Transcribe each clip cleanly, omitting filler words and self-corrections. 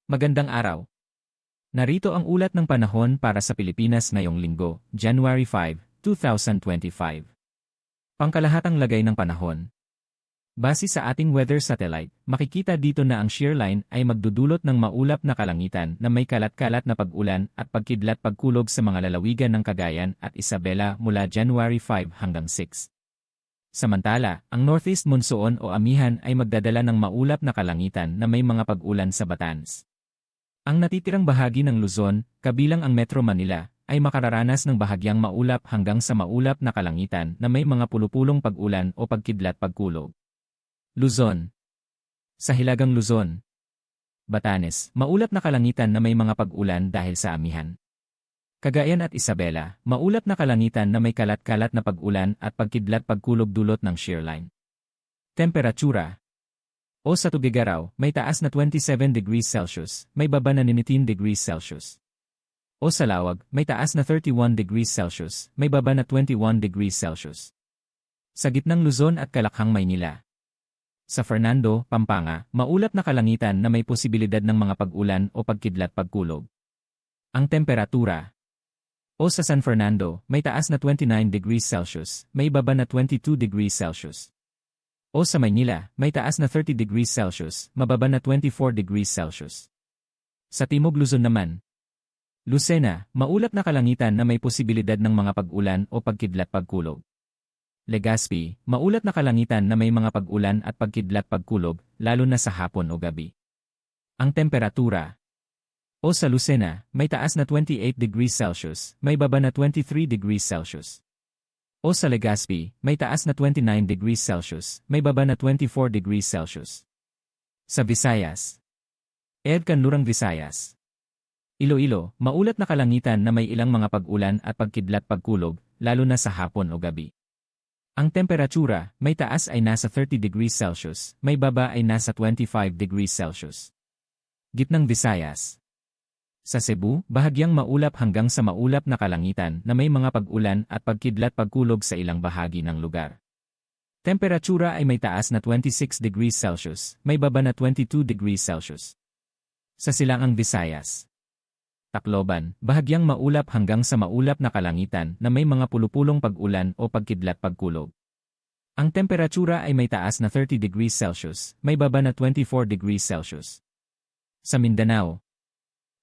Magandang araw. Narito ang ulat ng panahon para sa Pilipinas ngayong linggo, January 5, 2025. Pangkalahatang lagay ng panahon. Base sa ating weather satellite, makikita dito na ang shear line ay magdudulot ng maulap na kalangitan na may kalat-kalat na pag-ulan at pagkidlat-pagkulog sa mga lalawigan ng Cagayan at Isabela mula January 5 hanggang 6. Samantala, ang northeast monsoon o amihan ay magdadala ng maulap na kalangitan na may mga pag-ulan sa Batanes. Ang natitirang bahagi ng Luzon, kabilang ang Metro Manila, ay makararanas ng bahagyang maulap hanggang sa maulap na kalangitan na may mga pulupulong pag-ulan o pagkidlat-pagkulog. Luzon. Sa Hilagang Luzon, Batanes, maulap na kalangitan na may mga pag-ulan dahil sa amihan. Cagayan at Isabela, maulap na kalangitan na may kalat-kalat na pag-ulan at pagkidlat-pagkulog dulot ng shear line. Temperatura. O sa Tuguegarao, may taas na 27 degrees Celsius, may baba na 19 degrees Celsius. O sa Lawag, may taas na 31 degrees Celsius, may baba na 21 degrees Celsius. Sa gitnang Luzon at Kalakhang, Maynila. Sa Fernando, Pampanga, maulap na kalangitan na may posibilidad ng mga pag-ulan o pagkidlat-pagkulog. Ang temperatura. O sa San Fernando, may taas na 29 degrees Celsius, may baba na 22 degrees Celsius. O sa Maynila, may taas na 30 degrees Celsius, mababa na 24 degrees Celsius. Sa Timog Luzon naman, Lucena, maulap na kalangitan na may posibilidad ng mga pag-ulan o pagkidlat-pagkulog. Legazpi, maulap na kalangitan na may mga pag-ulan at pagkidlat-pagkulog, lalo na sa hapon o gabi. Ang temperatura. O sa Lucena, may taas na 28 degrees Celsius, may baba na 23 degrees Celsius. O sa Legazpi, may taas na 29 degrees Celsius, may baba na 24 degrees Celsius. Sa Visayas. Kanlurang Visayas. Iloilo, maulap na kalangitan na may ilang mga pag-ulan at pagkidlat-pagkulog, lalo na sa hapon o gabi. Ang temperatura, may taas ay nasa 30 degrees Celsius, may baba ay nasa 25 degrees Celsius. Gitnang Visayas. Sa Cebu, bahagyang maulap hanggang sa maulap na kalangitan na may mga pag-ulan at pagkidlat-pagkulog sa ilang bahagi ng lugar. Temperatura ay may taas na 26 degrees Celsius, may baba na 22 degrees Celsius. Sa Silangang Visayas. Tacloban, bahagyang maulap hanggang sa maulap na kalangitan na may mga pulupulong pag-ulan o pagkidlat-pagkulog. Ang temperatura ay may taas na 30 degrees Celsius, may baba na 24 degrees Celsius. Sa Mindanao.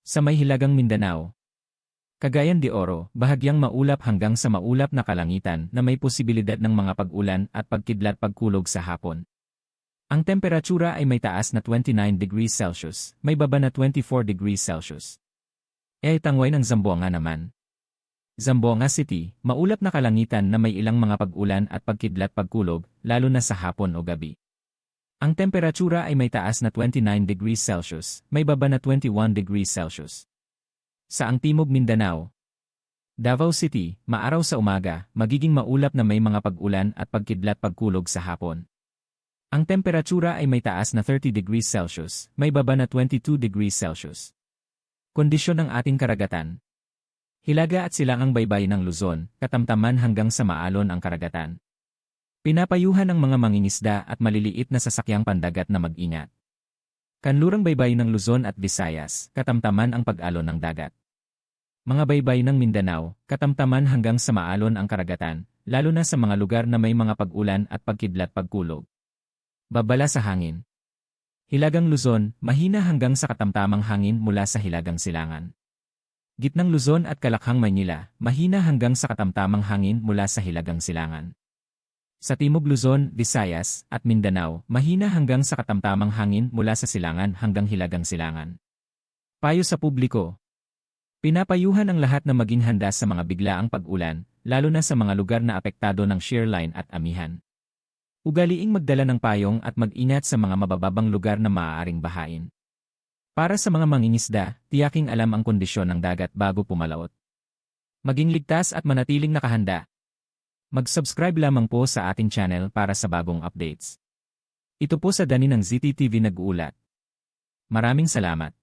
Sa may Hilagang Mindanao. Cagayan de Oro, bahagyang maulap hanggang sa maulap na kalangitan na may posibilidad ng mga pag-ulan at pagkidlat-pagkulog sa hapon. Ang temperatura ay may taas na 29 degrees Celsius, may baba na 24 degrees Celsius. Tangway ng Zamboanga naman. Zamboanga City, maulap na kalangitan na may ilang mga pag-ulan at pagkidlat-pagkulog, lalo na sa hapon o gabi. Ang temperatura ay may taas na 29 degrees Celsius, may baba na 21 degrees Celsius. Sa Timog Mindanao. Davao City, maaraw sa umaga, magiging maulap na may mga pag-ulan at pagkidlat-pagkulog sa hapon. Ang temperatura ay may taas na 30 degrees Celsius, may baba na 22 degrees Celsius. Kondisyon ng ating karagatan. Hilaga at silangang baybay ng Luzon, katamtaman hanggang sa maalon ang karagatan. Pinapayuhan ng mga mangingisda at maliliit na sasakyang pandagat na mag-ingat. Kanlurang baybay ng Luzon at Visayas, katamtaman ang pag-alon ng dagat. Mga baybay ng Mindanao, katamtaman hanggang sa maalon ang karagatan, lalo na sa mga lugar na may mga pag-ulan at pagkidlat-pagkulog. Babala sa hangin. Hilagang Luzon, mahina hanggang sa katamtamang hangin mula sa Hilagang Silangan. Gitnang Luzon at Kalakhang, Maynila, mahina hanggang sa katamtamang hangin mula sa Hilagang Silangan. Sa Timog Luzon, Visayas, at Mindanao, mahina hanggang sa katamtamang hangin mula sa Silangan hanggang Hilagang Silangan. Payo sa publiko. Pinapayuhan ang lahat na maging handa sa mga biglaang pag-ulan, lalo na sa mga lugar na apektado ng shear line at amihan. Ugaliing magdala ng payong at mag-ingat sa mga mabababang lugar na maaaring bahain. Para sa mga mangingisda, tiyaking alam ang kondisyon ng dagat bago pumalaot. Maging ligtas at manatiling nakahanda. Mag-subscribe lamang po sa ating channel para sa bagong updates. Ito po sa Dani ng ZTTV nag-uulat. Maraming salamat.